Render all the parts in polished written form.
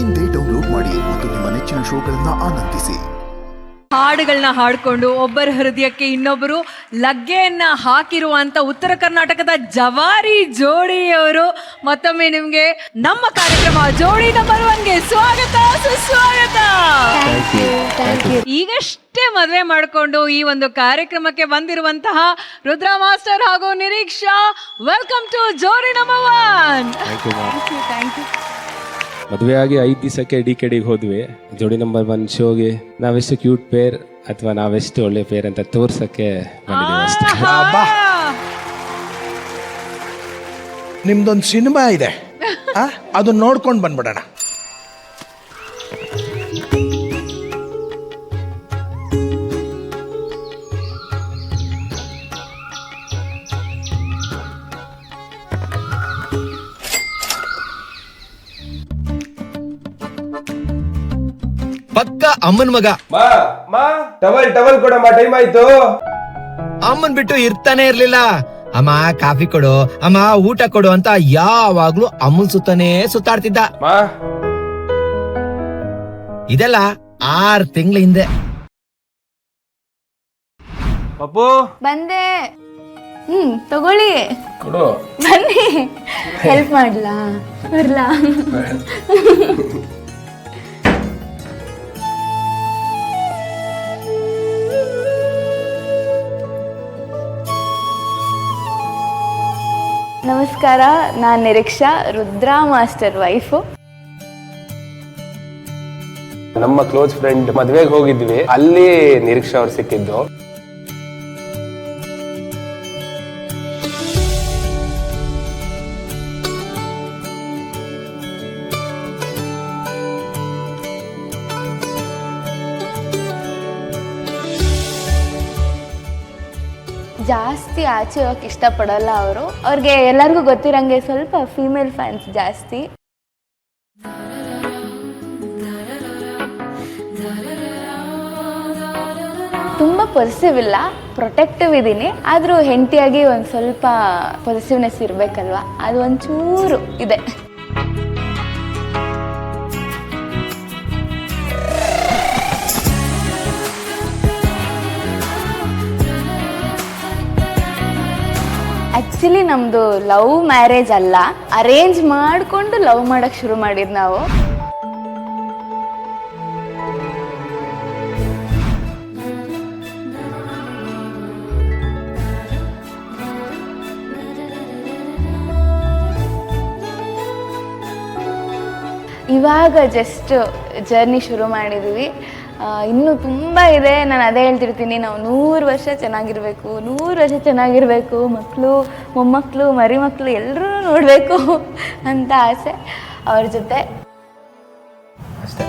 ಇಂದೇ ಡೌನ್ಲೋಡ್ ಮಾಡಿ ಮತ್ತು ನಿಮ್ಮ ನೆಚ್ಚಿನ ಶೋಗಳನ್ನ ಆನಂದಿಸಿ. ಹಾಡುಗಳನ್ನ ಹಾಡಿಕೊಂಡು ಒಬ್ಬರ ಹೃದಯಕ್ಕೆ ಇನ್ನೊಬ್ಬರು ಲಗ್ಗೆಯನ್ನ ಹಾಕಿರುವಂತ ಉತ್ತರ ಕರ್ನಾಟಕದ ಜವಾರಿ ಜೋಡಿಯವರು ಮತ್ತೊಮ್ಮೆ ನಿಮ್ಗೆ ನಮ್ಮ ಕಾರ್ಯಕ್ರಮ ಜೋಡಿ ನಂಬರ್ 1ಗೆ ಸ್ವಾಗತ ಸುಸ್ವಾಗತ. ಈಗಷ್ಟೇ ಮದುವೆ ಮಾಡಿಕೊಂಡು ಈ ಒಂದು ಕಾರ್ಯಕ್ರಮಕ್ಕೆ ಬಂದಿರುವಂತಹ ರುದ್ರಾ ಮಾಸ್ಟರ್ ಹಾಗೂ ನಿರೀಕ್ಷಾ, ವೆಲ್ಕಮ್ ಟು ಜೋಡಿ ನಂಬರ್ 1. ಮದುವೆ ಆಗಿ 5 ದಿವಸಕ್ಕೆ ಡಿಕೆಡಿಗೆ ಹೋದ್ವಿ. ಜೋಡಿ ನಂಬರ್ 1 ಶೋಗೆ ನಾವೆಷ್ಟು ಕ್ಯೂಟ್ ಪೇರ್ ಅಥವಾ ನಾವೆಷ್ಟು ಒಳ್ಳೆ ಪೇರ್ ಅಂತ ತೋರ್ಸಕ್ಕೆ ಬಂದಿದ್ದೀವಿ ಅಷ್ಟೇ. ನಿಮ್ದೊಂದು ಸಿನಿಮಾ ಇದೆ, ಅದು ನೋಡ್ಕೊಂಡು ಬಂದ್ಬಿಡೋಣ. ಪಕ್ಕ ಅಮ್ಮನ್ ಮಗ. ಟವಲ್ ಕೊಡಮ್ಮ, ಟೈಮ್ ಆಯ್ತು. ಅಮ್ಮನ್ ಬಿಟ್ಟು ಇರ್ತಾನೆ ಇರ್ಲಿಲ್ಲ. ಅಮ್ಮ ಕಾಫಿ ಕೊಡು, ಅಮ್ಮ ಊಟ ಕೊಡು ಅಂತ ಯಾವಾಗ್ಲೂ ಅಮ್ಮನ್ ಸುತ್ತಾನೇ ಸುತ್ತಾಡ್ತಿದ್ದ. ಇದೆಲ್ಲ 6 ತಿಂಗಳ ಹಿಂದೆ. ಪಪ್ಪು ಬಂದೆ. ತಗೊಳ್ಳಿ, ಕೊಡು. ಬನ್ನಿ, ಹೆಲ್ಪ್ ಮಾಡ್ಲಾ? ಬರ್ಲಾ? ನಮಸ್ಕಾರ, ನಾನು ನಿರೀಕ್ಷಾ, ರುದ್ರಾ ಮಾಸ್ಟರ್ ವೈಫು. ನಮ್ಮ ಕ್ಲೋಸ್ ಫ್ರೆಂಡ್ ಮದ್ವೆಗೆ ಹೋಗಿದ್ವಿ, ಅಲ್ಲಿ ನಿರೀಕ್ಷಾ ಅವ್ರು ಸಿಕ್ಕಿದ್ದು. ಜಾಸ್ತಿ ಆಚೆ ಹೋಗಕ್ಕೆ ಇಷ್ಟಪಡಲ್ಲ ಅವರು. ಅವ್ರಿಗೆ ಎಲ್ಲರಿಗೂ ಗೊತ್ತಿರಂಗೆ ಸ್ವಲ್ಪ ಫೀಮೇಲ್ ಫ್ಯಾನ್ಸ್ ಜಾಸ್ತಿ. ತುಂಬ ಪೊಸಿಟಿವ್ ಇಲ್ಲ, ಪ್ರೊಟೆಕ್ಟಿವ್ ಇದ್ದೀನಿ. ಆದರೂ ಹೆಂಡತಿಯಾಗಿ ಒಂದು ಸ್ವಲ್ಪ ಪೊಸಿಟಿವ್ನೆಸ್ ಇರಬೇಕಲ್ವ, ಅದು ಒಂಚೂರು ಇದೆ. ಆ್ಯಕ್ಚುಲಿ ನಮ್ಮದು ಲವ್ ಮ್ಯಾರೇಜ್ ಅಲ್ಲ, ಅರೇಂಜ್ ಮಾಡಿಕೊಂಡು ಲವ್ ಮಾಡೋಕ್ಕೆ ಶುರು ಮಾಡಿದ್ದು ನಾವು. ಇವಾಗ ಜಸ್ಟ್ ಜರ್ನಿ ಶುರು ಮಾಡಿದ್ವಿ. ಇನ್ನೂ ತುಂಬ ಇದೆ. ನಾನು ಅದೇ ಹೇಳ್ತಿರ್ತೀನಿ, ನಾವು 100 ವರ್ಷ ಚೆನ್ನಾಗಿರಬೇಕು, 100 ವರ್ಷ ಚೆನ್ನಾಗಿರಬೇಕು, ಮಕ್ಕಳು, ಮೊಮ್ಮಕ್ಕಳು, ಮರಿ ಮಕ್ಕಳು ಎಲ್ಲರೂ ನೋಡಬೇಕು ಅಂತ ಆಸೆ. ಅವ್ರ ಜೊತೆ ಅಷ್ಟೇ.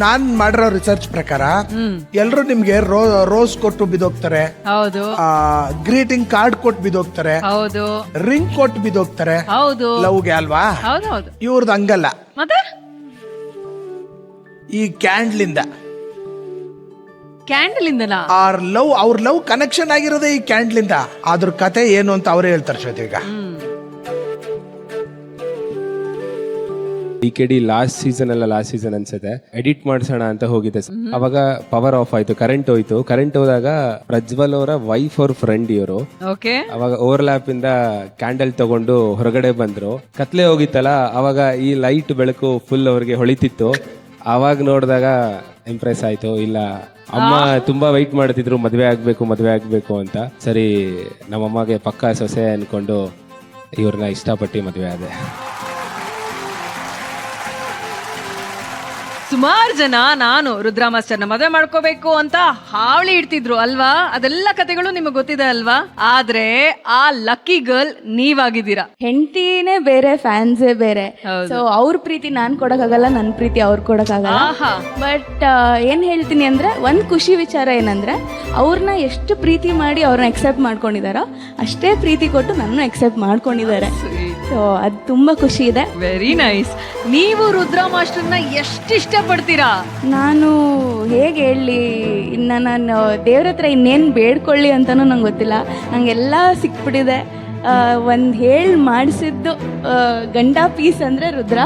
ನಾನ್ ಮಾಡಿರೋ ರಿಸರ್ಚ್ ಪ್ರಕಾರ ಎಲ್ರು ನಿಮ್ಗೆ ರೋಸ್ ಕೊಟ್ಟು ಬಿದೋಗ್ತಾರೆ, ಹೌದು ಗ್ರೀಟಿಂಗ್ ಕಾರ್ಡ್ ಕೊಟ್ಟು ಬಿದೋಗ್ತಾರೆ, ಹೌದು, ರಿಂಗ್ ಕೊಟ್ಟು ಬಿದೋಗ್ತಾರೆ ಹೌದು, ಲವ್ಗೆ ಅಲ್ವಾ? ಹೌದು. ಇವ್ರದ್ದು ಹಂಗಲ್ಲ. ಮತ್ತೆ ಈ ಕ್ಯಾಂಡ್ಲಿಂದ ಕ್ಯಾಂಡಲ್ ಇಂದನಾ? ಅವ್ರ ಲವ್ ಕನೆಕ್ಷನ್ ಆಗಿರೋದೇ ಈ ಕ್ಯಾಂಡ್ಲಿಂದ. ಅದ್ರ ಕತೆ ಏನು ಅಂತ ಅವರೇ ಹೇಳ್ತಾರೆ ಶ್ವೇತ. ಈಗ ಡಿಕೆಡಿ ಲಾಸ್ಟ್ ಸೀಸನ್ ಅನ್ಸುತ್ತೆ, ಎಡಿಟ್ ಮಾಡ್ಸೋಣ ಅಂತ ಹೋಗಿದೆ. ಅವಾಗ ಪವರ್ ಆಫ್ ಆಯ್ತು, ಕರೆಂಟ್ ಹೋಯ್ತು. ಕರೆಂಟ್ ಹೋದಾಗ ಪ್ರಜ್ವಲ್ ಅವರ ವೈಫ್ ಅವ್ರ ಫ್ರೆಂಡ್ ಇವರು. ಅವಾಗ ಓವರ್ಲ್ಯಾಪ್ ಇಂದ ಕ್ಯಾಂಡಲ್ ತಗೊಂಡು ಹೊರಗಡೆ ಬಂದ್ರು. ಕತ್ಲೆ ಹೋಗಿತ್ತಲ್ಲ, ಅವಾಗ ಈ ಲೈಟ್ ಬೆಳಕು ಫುಲ್ ಅವ್ರಿಗೆ ಹೊಳಿತಿತ್ತು. ಅವಾಗ ನೋಡಿದಾಗ ಇಂಪ್ರೆಸ್ ಆಯ್ತು. ಇಲ್ಲ, ಅಮ್ಮ ತುಂಬಾ ವೈಟ್ ಮಾಡ್ತಿದ್ರು ಮದ್ವೆ ಆಗ್ಬೇಕು ಅಂತ. ಸರಿ, ನಮ್ಮಮ್ಮಗೆ ಪಕ್ಕಾ ಸೊಸೆ ಅನ್ಕೊಂಡು ಇವ್ರನ್ನ ಇಷ್ಟಪಟ್ಟು ಮದ್ವೆ ಆದೆ. ಸುಮಾರು ಜನ ನಾನು ರುದ್ರಾ ಮಾಸ್ಟರ್ನ ಮದುವೆ ಮಾಡ್ಕೋಬೇಕು ಅಂತ ಹಾವಳಿ ಇಡ್ತಿದ್ರು ಅಲ್ವಾ? ಅದೆಲ್ಲ ಕತೆಗಳು ನಿಮಗೆ ಗೊತ್ತಿದೆ ಅಲ್ವಾ? ಆದ್ರೆ ಆ ಲಕ್ಕಿ ಗರ್ಲ್ ನೀವಾಗಿದ್ದೀರಾ. ಹೆಂಡತಿನೇ ಬೇರೆ, ಫ್ಯಾನ್ಸೇ ಬೇರೆ. ಸೊ ಅವ್ರ ಪ್ರೀತಿ ನಾನ್ ಕೊಡಕ್ಕಾಗಲ್ಲ, ನನ್ನ ಪ್ರೀತಿ ಅವ್ರು ಕೊಡಕ್ಕಾಗಲ್ಲ. ಬಟ್ ಏನ್ ಹೇಳ್ತೀನಿ ಅಂದ್ರೆ, ಒಂದ್ ಖುಷಿ ವಿಚಾರ ಏನಂದ್ರೆ, ಅವ್ರನ್ನ ಎಷ್ಟು ಪ್ರೀತಿ ಮಾಡಿ ಅವ್ರನ್ನ ಎಕ್ಸೆಪ್ಟ್ ಮಾಡ್ಕೊಂಡಿದಾರೋ ಅಷ್ಟೇ ಪ್ರೀತಿ ಕೊಟ್ಟು ನನ್ನ ಎಕ್ಸೆಪ್ಟ್ ಮಾಡ್ಕೊಂಡಿದ್ದಾರೆ. ಸೊ ಅದು ತುಂಬಾ ಖುಷಿ ಇದೆ. Very nice. ನೀವು ರುದ್ರಾ ಮಾಸ್ಟರ್ನ ಎಷ್ಟು ಇಷ್ಟಪಡ್ತೀರಾ? ನಾನು ಹೇಗೆ ಹೇಳಲಿ, ಇನ್ನು ನಾನು ದೇವ್ರ ಹತ್ರ ಇನ್ನೇನು ಬೇಡ್ಕೊಳ್ಳಿ ಅಂತಲೂ ನಂಗೆ ಗೊತ್ತಿಲ್ಲ. ನಂಗೆಲ್ಲ ಸಿಕ್ಬಿಟ್ಟಿದೆ. ಒಂದು ಹೇಳಿ ಮಾಡಿಸಿದ್ದು ಗಂಡ ಪೀಸ್ ಅಂದರೆ ರುದ್ರ.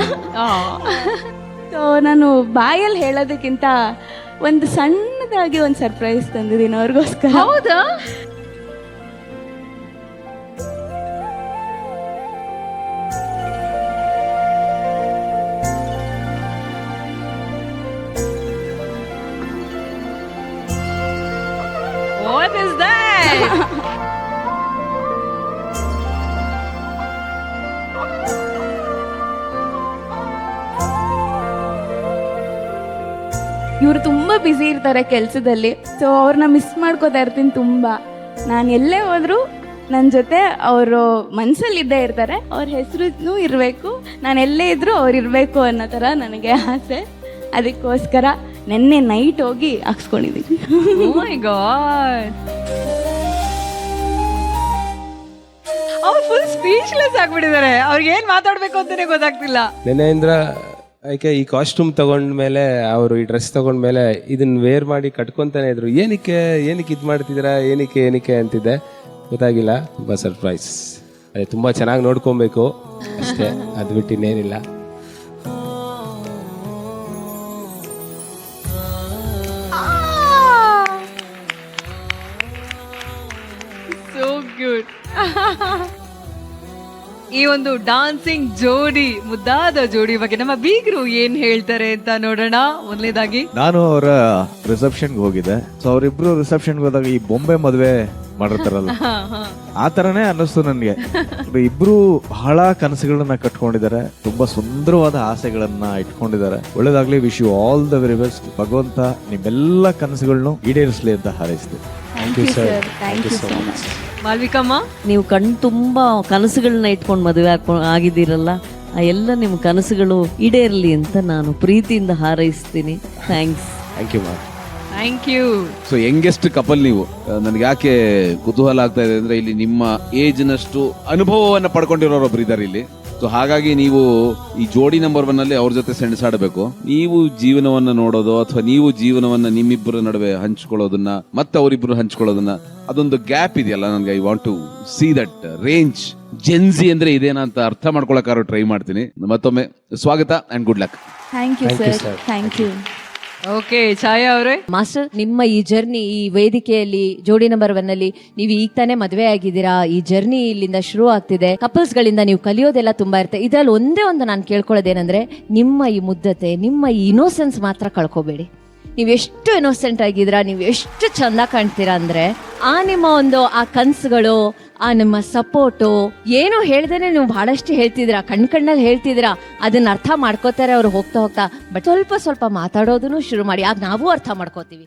ಸೊ ನಾನು ಬಾಯಲ್ಲಿ ಹೇಳೋದಕ್ಕಿಂತ ಒಂದು ಸಣ್ಣದಾಗಿ ಒಂದು ಸರ್ಪ್ರೈಸ್ ತಂದಿದ್ದೀನಿ ಅವ್ರಿಗೋಸ್ಕರ. ಹೌದಾ? What is that? ಇವರು ತುಂಬ ಬ್ಯುಸಿ ಇರ್ತಾರೆ ಕೆಲಸದಲ್ಲಿ. ಸೊ ಅವ್ರನ್ನ ಮಿಸ್ ಮಾಡ್ಕೋತಾ ಇರ್ತೀನಿ ತುಂಬ. ನಾನು ಎಲ್ಲೇ ಹೋದರೂ ನನ್ನ ಜೊತೆ ಅವರು ಮನಸ್ಸಲ್ಲಿ ಇದ್ದೇ ಇರ್ತಾರೆ. ಅವ್ರ ಹೆಸರು ಇರಬೇಕು, ನಾನು ಎಲ್ಲೇ ಇದ್ದರೂ ಅವ್ರು ಇರಬೇಕು ಅನ್ನೋ ಥರ ನನಗೆ ಆಸೆ. ಅದಕ್ಕೋಸ್ಕರ ನೆನ್ನೆ ನೈಟ್ ಹೋಗಿ ಹಾಕ್ಸ್ಕೊಂಡಿದ್ದೀನಿ. Oh my God. ಅವ್ರು ಫುಲ್ ಸ್ಪೀಚ್ಲೆಸ್ ಆಗ್ಬಿಟ್ಟಿದ್ದಾರೆ. ಅವ್ರಿಗೆ ಏನ್ ಮಾತಾಡ್ಬೇಕು ಅಂತಾನೆ ಗೊತ್ತಾಗ್ತಿಲ್ಲ. ನೆನೆಯಿಂದ ಯಾಕೆ ಈ ಕಾಸ್ಟ್ಯೂಮ್ ತಗೊಂಡ್ಮೇಲೆ, ಅವರು ಈ ಡ್ರೆಸ್ ತಗೊಂಡ್ಮೇಲೆ ಇದನ್ನ ವೇರ್ ಮಾಡಿ ಕಟ್ಕೊಂತಾನೆ ಇದ್ರು. ಏನಕ್ಕೆ ಇದು ಮಾಡ್ತಿದ್ದೀರಾ, ಏನಕ್ಕೆ ಅಂತಿದ್ದೆ, ಗೊತ್ತಾಗಿಲ್ಲ. ತುಂಬ ಸರ್ಪ್ರೈಸ್. ಅದೇ ತುಂಬ ಚೆನ್ನಾಗಿ ನೋಡ್ಕೊಬೇಕು ಅಷ್ಟೇ, ಅದು ಬಿಟ್ಟು ಇನ್ನೇನಿಲ್ಲ. So good. ಈ ಒಂದು ಡಾನ್ಸಿಂಗ್ ಜೋಡಿ, ಮುದ್ದಾದ ಜೋಡಿ ಬಗ್ಗೆ ನಮ್ಮ ಬೀಗರು ಏನ್ ಹೇಳ್ತಾರೆ ಅಂತ ನೋಡೋಣ. ಮೊದಲನೇದಾಗಿ ನಾನು ಅವರ ರಿಸೆಪ್ಷನ್ಗೆ ಹೋಗಿದ್ದೆ. ಸೊ ಅವರಿಬ್ರು ರಿಸೆಪ್ಷನ್ಗೆ ಹೋದಾಗ ಈ ಬೊಂಬೆ ಮದುವೆ ಮಾಡಿರ್ತಾರಲ್ಲ, ಆ ತರನೇ ಅನ್ನಿಸ್ತು ನನಗೆ. ಇಬ್ರು ಬಹಳ ಕನಸುಗಳನ್ನ ಕಟ್ಕೊಂಡಿದ್ದಾರೆ, ತುಂಬಾ ಸುಂದರವಾದ ಆಸೆಗಳನ್ನ ಇಟ್ಕೊಂಡಿದ್ದಾರೆ. ಒಳ್ಳೇದಾಗ್ಲಿ. Wish you all the very best. ಭಗವಂತ ನಿಮ್ಮೆಲ್ಲ ಕನಸುಗಳನ್ನು ಈಡೇರಿಸಲಿ ಅಂತ ಹಾರೈಸ್ತೀನಿ. Thank you sir. Thank you so much. ಮಾಲ್ವಿಕಮ್ಮ, ನೀವು ಕಣ್ ತುಂಬಾ ಕನಸುಗಳನ್ನ ಇಟ್ಕೊಂಡು ಮದುವೆ ಆಗಿದ್ದೀರಲ್ಲ, ಆ ಎಲ್ಲ ನಿಮ್ಮ ಕನಸುಗಳು ಈಡೇರಲಿ ಅಂತ ನಾನು ಪ್ರೀತಿಯಿಂದ ಹಾರೈಸ್ತೀನಿ. Thanks. Thank you ma'am. Thank you. So youngest couple ನೀವು. ನನಗೆ ಯಾಕೆ ಕುತೂಹಲ ಆಗ್ತಾ ಇದೆ ಅಂದ್ರೆ, ಇಲ್ಲಿ ನಿಮ್ಮ ಏಜ್ನಷ್ಟು ಅನುಭವವನ್ನ ಪಡ್ಕೊಂಡಿರೋರೊಬ್ರು ಇದ್ದಾರೆ ಇಲ್ಲಿ. ಸೊ ಹಾಗಾಗಿ ನೀವು ಈ ಜೋಡಿ ನಂಬರ್ 1 ಅಲ್ಲಿ ಅವ್ರ ಜೊತೆ ಸೆಣಸಾಡಬೇಕು. ನೀವು ಜೀವನವನ್ನ ನೋಡೋದು ಅಥವಾ ನೀವು ಜೀವನವನ್ನ ನಿಮ್ಮಿಬ್ಬರ ನಡುವೆ ಹಂಚ್ಕೊಳ್ಳೋದನ್ನ ಮತ್ತೆ ಅವರಿಬ್ರು ಹಂಚ್ಕೊಳ್ಳೋದನ್ನ, ಅದೊಂದು ಗ್ಯಾಪ್ ಇದೆಯಲ್ಲ, ನನಗೆ I want to see that range. Gen Z ಅಂದ್ರೆ ಇದೇನಾ ಅಂತ ಅರ್ಥ ಮಾಡ್ಕೊಳಕ್ಕಾರು ಟ್ರೈ ಮಾಡ್ತೀನಿ. ಮತ್ತೊಮ್ಮೆ ಸ್ವಾಗತ and good luck. Thank you sir. Thank you. Okay, Chaya ಅವರೇ. ಮಾಸ್ಟರ್, ನಿಮ್ಮ ಈ ಜರ್ನಿ, ಈ ವೇದಿಕೆಯಲ್ಲಿ ಜೋಡಿ ನಂಬರ್ 1 ಅಲ್ಲಿ ನೀವು ಈಗ ತಾನೇ ಮದುವೆ ಆಗಿದ್ದೀರಾ. ಈ ಜರ್ನಿ ಇಲ್ಲಿಂದ ಶುರು ಆಗ್ತಿದೆ. ಕಪಲ್ಸ್ ಗಳಿಂದ ನೀವು ಕಲಿಯೋದೆಲ್ಲ ತುಂಬಾ ಇರುತ್ತೆ. ಇದ್ರಲ್ಲಿ ಒಂದೇ ಒಂದು ನಾನು ಕೇಳ್ಕೊಳ್ಳೋದೇನಂದ್ರೆ, ನಿಮ್ಮ ಈ ಮುಗ್ಧತೆ, ನಿಮ್ಮ ಈ ಇನೋಸೆನ್ಸ್ ಮಾತ್ರ ಕಳ್ಕೊಬೇಡಿ. ನೀವು ಎಷ್ಟು ಇನೋಸೆಂಟ್ ಆಗಿದ್ದೀರಾ, ನೀವು ಎಷ್ಟು ಚಂದ ಕಾಣ್ತೀರಾ ಅಂದ್ರೆ, ಆ ನಿಮ್ಮ ಒಂದು ಆ ಕನ್ಸುಗಳು, ಆ ನಿಮ್ಮ ಸಪೋರ್ಟು, ಏನು ಹೇಳ್ದೇನೆ ನೀವು ಬಹಳಷ್ಟು ಹೇಳ್ತಿದ್ದೀರಾ, ಕಣ್ಣಲ್ಲಿ ಹೇಳ್ತಿದ್ದೀರಾ. ಅದನ್ನ ಅರ್ಥ ಮಾಡ್ಕೋತಾರೆ ಅವ್ರು ಹೋಗ್ತಾ ಹೋಗ್ತಾ. ಬಟ್ ಸ್ವಲ್ಪ ಮಾತಾಡೋದನ್ನು ಶುರು ಮಾಡಿ, ಆಗ ನಾವು ಅರ್ಥ ಮಾಡ್ಕೋತೀವಿ.